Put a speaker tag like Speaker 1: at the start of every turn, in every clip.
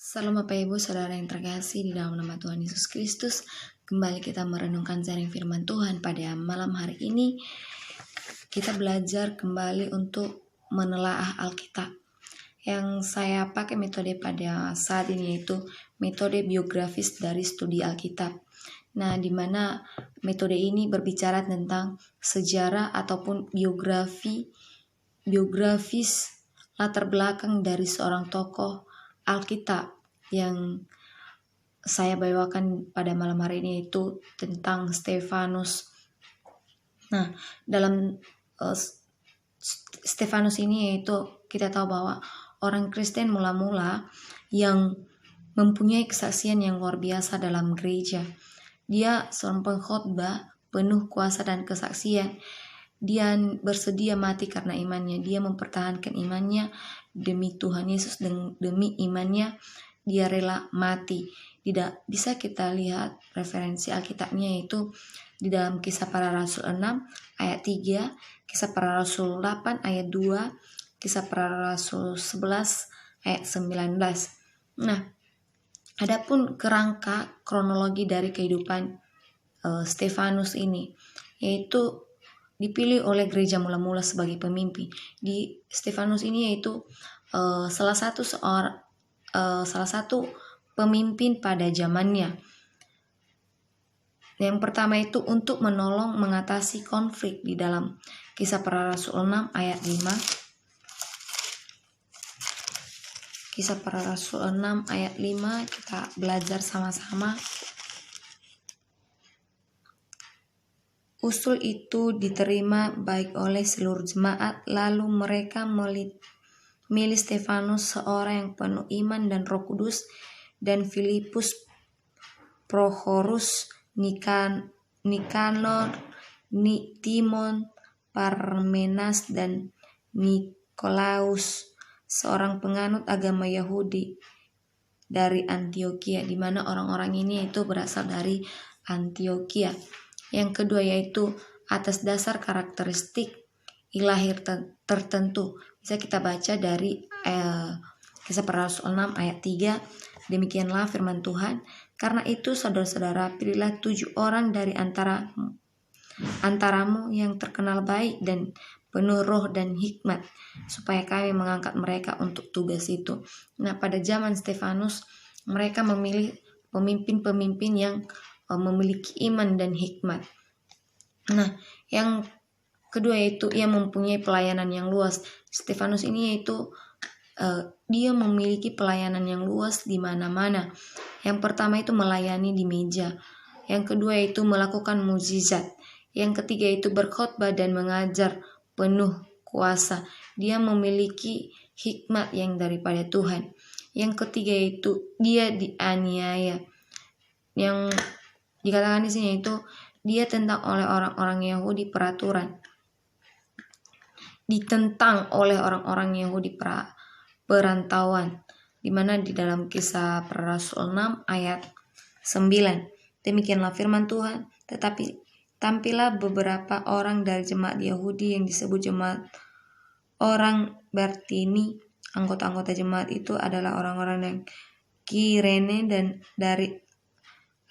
Speaker 1: Salam Bapak Ibu Saudara yang terkasih di dalam nama Tuhan Yesus Kristus. Kembali kita merenungkan sharing firman Tuhan pada malam hari ini. Kita belajar kembali untuk menelaah Alkitab. Yang saya pakai metode pada saat ini yaitu metode biografis dari studi Alkitab. Nah, di mana metode ini berbicara tentang sejarah ataupun biografis latar belakang dari seorang tokoh Alkitab yang saya bawakan pada malam hari ini itu tentang Stefanus. Nah, dalam Stefanus ini yaitu kita tahu bahwa orang Kristen mula-mula yang mempunyai kesaksian yang luar biasa dalam gereja. Dia seorang pengkhotbah penuh kuasa dan kesaksian. Dia bersedia mati karena imannya. Dia mempertahankan imannya demi Tuhan Yesus, demi imannya dia rela mati. Tidak bisa kita lihat referensi Alkitabnya yaitu di dalam Kisah Para Rasul 6 ayat 3, Kisah Para Rasul 8 ayat 2, Kisah Para Rasul 11 ayat 19. Nah, adapun kerangka kronologi dari kehidupan Stefanus ini yaitu dipilih oleh gereja mula-mula sebagai pemimpin. Di Stefanus ini yaitu salah satu pemimpin pada zamannya. Yang pertama itu untuk menolong mengatasi konflik di dalam Kisah Para Rasul 6 ayat 5. Kisah Para Rasul 6 ayat 5 kita belajar sama-sama. Usul itu diterima baik oleh seluruh jemaat, lalu mereka milih Stefanus, seorang yang penuh iman dan Roh Kudus, dan Filipus, Prochorus, Nikanor, Timon, Parmenas, dan Nikolaus, seorang penganut agama Yahudi dari Antioquia, di mana orang-orang ini itu berasal dari Antioquia. Yang kedua yaitu atas dasar karakteristik ilahi tertentu. Bisa kita baca dari Kisah Para Rasul 6 ayat 3. Demikianlah firman Tuhan. Karena itu saudara-saudara, pilihlah 7 orang dari antaramu yang terkenal baik dan penuh roh dan hikmat, supaya kami mengangkat mereka untuk tugas itu. Nah, pada zaman Stefanus, mereka memilih pemimpin-pemimpin yang memiliki iman dan hikmat. Nah, yang kedua yaitu ia mempunyai pelayanan yang luas. Stefanus ini yaitu dia memiliki pelayanan yang luas di mana-mana. Yang pertama itu melayani di meja. Yang kedua itu melakukan mukjizat. Yang ketiga itu berkhotbah dan mengajar penuh kuasa. Dia memiliki hikmat yang daripada Tuhan. Yang ketiga itu dia dianiaya. Yang dikatakan di sini itu dia tentang oleh orang-orang Yahudi peraturan. Ditentang oleh orang-orang Yahudi perantauan. Di mana di dalam Kisah Para Rasul 6 ayat 9. Demikianlah firman Tuhan. Tetapi tampillah beberapa orang dari jemaat Yahudi yang disebut jemaat orang Bartini. Anggota-anggota jemaat itu adalah orang-orang yang Kirene dan dari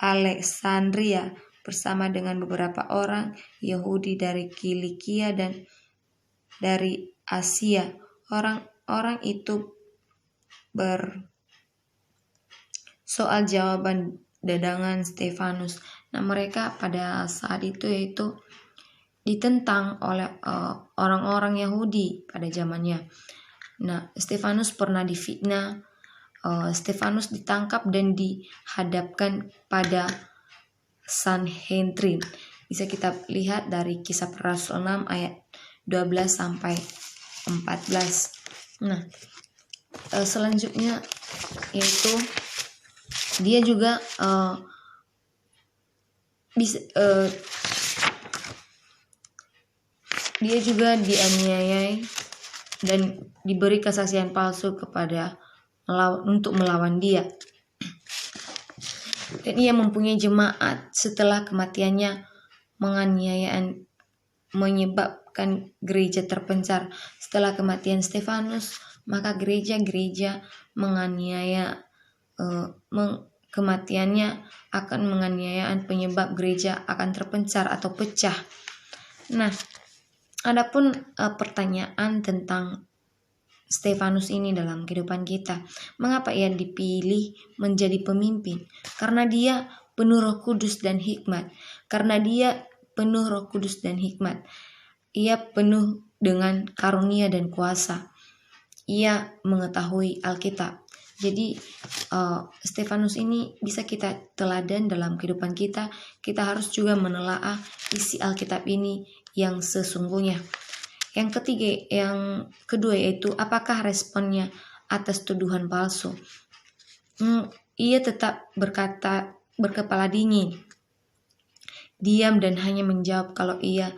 Speaker 1: Alexandria, bersama dengan beberapa orang Yahudi dari Kilikia dan dari Asia. Orang-orang itu bersoal jawaban dadangan Stefanus. Nah, mereka pada saat itu yaitu ditentang oleh orang-orang Yahudi pada zamannya. Nah, Stefanus pernah difitnah. Stefanus ditangkap dan dihadapkan pada Sanhedrin. Bisa kita lihat dari Kisah Para Rasul 6 ayat 12 sampai 14. Nah, selanjutnya yaitu dia juga dia juga dianiayai dan diberi kesaksian palsu untuk melawan dia. Dan ia mempunyai jemaat setelah kematiannya menganiayaan menyebabkan gereja terpencar. Setelah kematian Stefanus, maka gereja-gereja menganiaya kematiannya akan menganiayaan penyebab gereja akan terpencar atau pecah. Nah, adapun pertanyaan tentang Stefanus ini dalam kehidupan kita, mengapa ia dipilih menjadi pemimpin? Karena dia penuh Roh Kudus dan hikmat. Karena dia penuh Roh Kudus dan hikmat. Ia penuh dengan karunia dan kuasa. Ia mengetahui Alkitab. Jadi Stefanus ini bisa kita teladan dalam kehidupan kita. Kita harus juga menelaah isi Alkitab ini yang sesungguhnya. Yang kedua yaitu apakah responnya atas tuduhan palsu? Ia tetap berkepala dingin, diam dan hanya menjawab kalau ia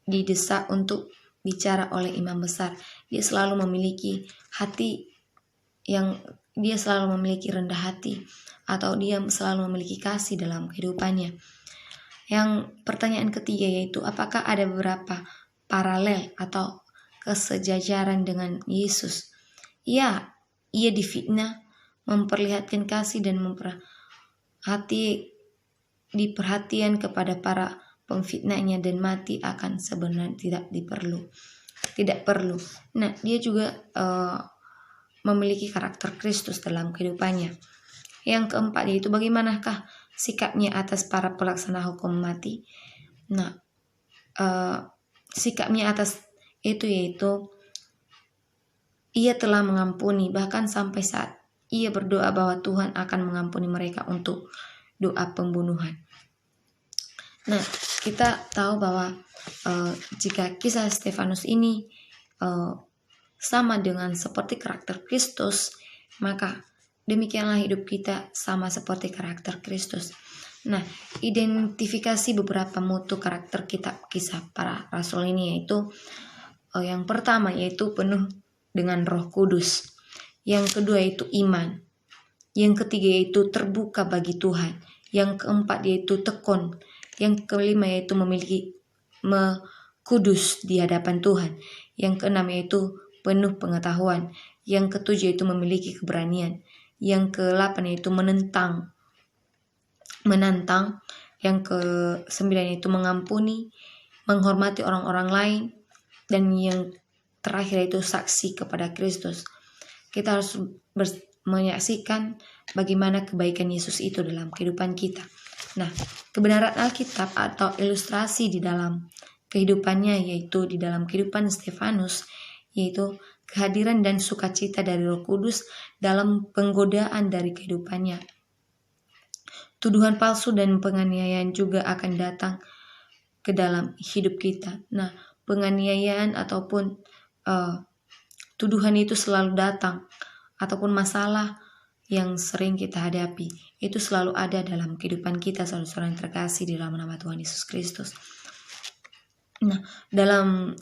Speaker 1: didesak untuk bicara oleh imam besar. Dia selalu memiliki rendah hati, atau dia selalu memiliki kasih dalam kehidupannya. Yang pertanyaan ketiga yaitu apakah ada beberapa paralel atau kesejajaran dengan Yesus? Ya, ia difitnah, memperlihatkan kasih dan diperhatian kepada para pemfitnahnya dan mati akan sebenarnya tidak perlu. Nah, dia juga memiliki karakter Kristus dalam kehidupannya. Yang keempat yaitu bagaimanakah sikapnya atas para pelaksana hukum mati? Nah, sikapnya atas itu yaitu ia telah mengampuni, bahkan sampai saat ia berdoa bahwa Tuhan akan mengampuni mereka untuk doa pembunuhan. Nah, kita tahu bahwa jika kisah Stefanus ini sama dengan seperti karakter Kristus, maka demikianlah hidup kita sama seperti karakter Kristus. Nah, identifikasi beberapa mutu karakter kitab kisah para rasul ini yaitu yang pertama yaitu penuh dengan Roh Kudus. Yang kedua yaitu iman. Yang ketiga yaitu terbuka bagi Tuhan. Yang keempat yaitu tekun. Yang kelima yaitu memiliki kudus di hadapan Tuhan. Yang keenam yaitu penuh pengetahuan. Yang ketujuh yaitu memiliki keberanian. Yang ke-8 yaitu menantang. Yang ke-9 yaitu mengampuni, menghormati orang-orang lain, dan yang terakhir yaitu saksi kepada Kristus. Kita harus menyaksikan bagaimana kebaikan Yesus itu dalam kehidupan kita. Nah, kebenaran Alkitab atau ilustrasi di dalam kehidupannya yaitu di dalam kehidupan Stefanus yaitu kehadiran dan sukacita dari Roh Kudus dalam penggodaan dari kehidupannya. Tuduhan palsu dan penganiayaan juga akan datang ke dalam hidup kita. Nah, penganiayaan ataupun tuduhan itu selalu datang, ataupun masalah yang sering kita hadapi itu selalu ada dalam kehidupan kita, saudara-saudara yang terkasih di dalam nama Tuhan Yesus Kristus. Nah, dalam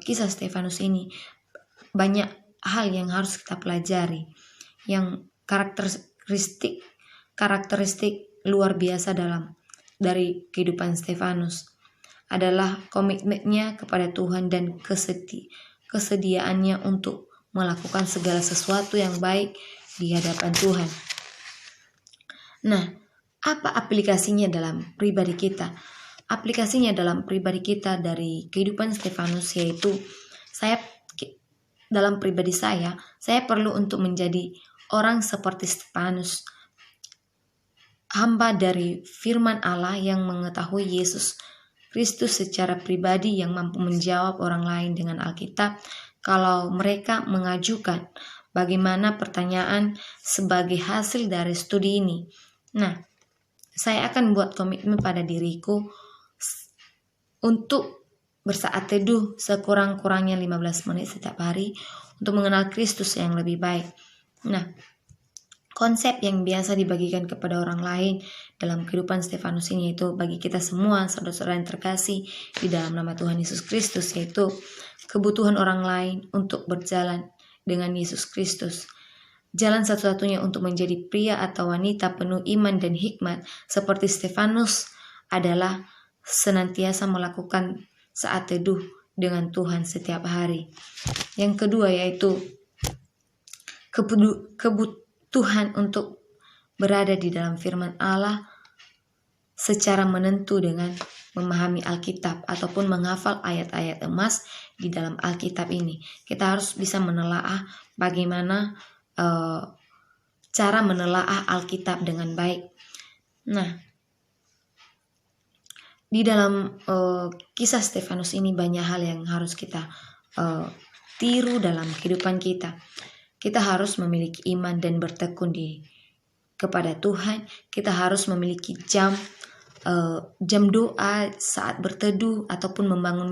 Speaker 1: kisah Stefanus ini banyak hal yang harus kita pelajari, yang karakteristik luar biasa dari kehidupan Stefanus adalah komitmennya kepada Tuhan dan kesediaannya untuk melakukan segala sesuatu yang baik di hadapan Tuhan. Nah, apa aplikasinya dalam pribadi kita? Aplikasinya dalam pribadi kita dari kehidupan Stefanus yaitu dalam pribadi saya perlu untuk menjadi orang seperti Stefanus, hamba dari firman Allah yang mengetahui Yesus Kristus secara pribadi, yang mampu menjawab orang lain dengan Alkitab kalau mereka mengajukan bagaimana pertanyaan sebagai hasil dari studi ini. Nah, saya akan buat komitmen pada diriku untuk bersaat teduh sekurang-kurangnya 15 menit setiap hari untuk mengenal Kristus yang lebih baik. Nah, konsep yang biasa dibagikan kepada orang lain dalam kehidupan Stefanus ini yaitu bagi kita semua, saudara-saudara yang terkasih di dalam nama Tuhan Yesus Kristus, yaitu kebutuhan orang lain untuk berjalan dengan Yesus Kristus. Jalan satu-satunya untuk menjadi pria atau wanita penuh iman dan hikmat seperti Stefanus adalah senantiasa melakukan saat teduh dengan Tuhan setiap hari. Yang kedua yaitu kebutuhan untuk berada di dalam firman Allah secara menentu dengan memahami Alkitab ataupun menghafal ayat-ayat emas di dalam Alkitab ini. Kita harus bisa menelaah bagaimana cara menelaah Alkitab dengan baik. Nah, di dalam kisah Stefanus ini banyak hal yang harus kita tiru dalam kehidupan kita. Kita harus memiliki iman dan bertekun kepada Tuhan. Kita harus memiliki jam doa saat berteduh ataupun membangun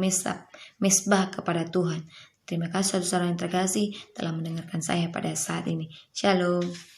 Speaker 1: mesbah kepada Tuhan. Terima kasih saudara yang terkasih telah mendengarkan saya pada saat ini. Shalom.